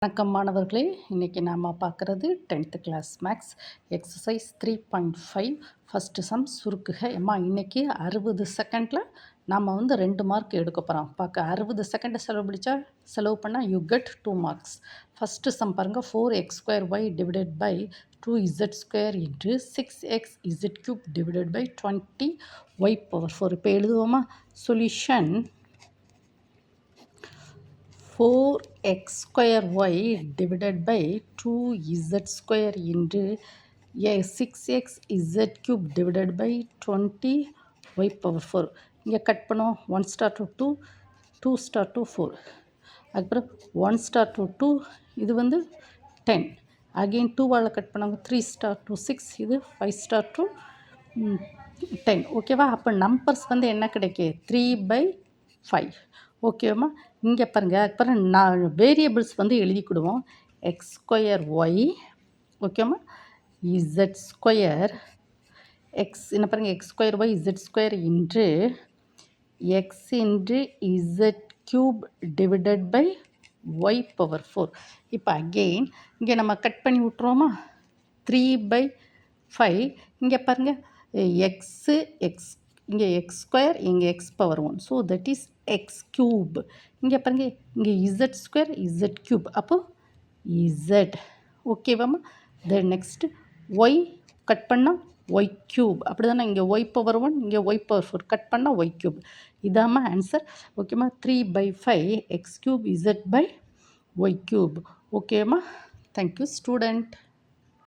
வணக்கம் மாணவர்களே, இன்றைக்கி நாம் பார்க்குறது 10th class maths exercise 3.5 first sum சுருக்குக. ஏம்மா இன்றைக்கி 60 செகண்டில் நாம் 2 மார்க் எடுக்க போகிறோம். பார்க்க 60 செகண்டை செலவு பண்ணால் you get 2 marks. First sum பாருங்கள், 4x² divided by 2z² into 6xz³ divided by 20y⁴. இப்போ எழுதுவோமா? Solution 4x² divided by 2z² into 6xz³ divided by 20y⁴. இங்கே கட் பண்ணுவோம். 1 star to 2, 2 star to 4. அதுக்கப்புறம் 1 star to 2, இது 10. Again 2வால் cut பண்ணுவாங்க. 3 star to 6, இது 5 star to 10. ஓகேவா? அப்போ நம்பர்ஸ் என்ன கிடைக்கும்? 3/5. ஓகேவாம்மா? இங்கே பாருங்கள். அப்புறம் நான் வேரியபிள்ஸ் எழுதிக்கிடுவோம். x²y, ஓகேம்மா, z² எக்ஸ் என்ன பாருங்கள், x²y z² into x into z³ divided by y⁴. இப்போ அகெயின் இங்கே நம்ம கட் பண்ணி விட்ருவோமா? 3/5. இங்கே பாருங்கள், எக்ஸு எக்ஸ், இங்கே x², இங்கே x⁴. So that is x³ இங்கே பாருங்கள், இங்கே z² z³ அப்போது z. ஓகேவாம்மா? தென் நெக்ஸ்ட்டு y கட் பண்ணால் y³ அப்படி தானே? இங்கே y⁴, இங்கே y⁴. கட் பண்ணால் y³. இதாம்மா ஆன்சர். ஓகேம்மா? 3/5 x³ z by y³. ஓகேம்மா? Thank you student.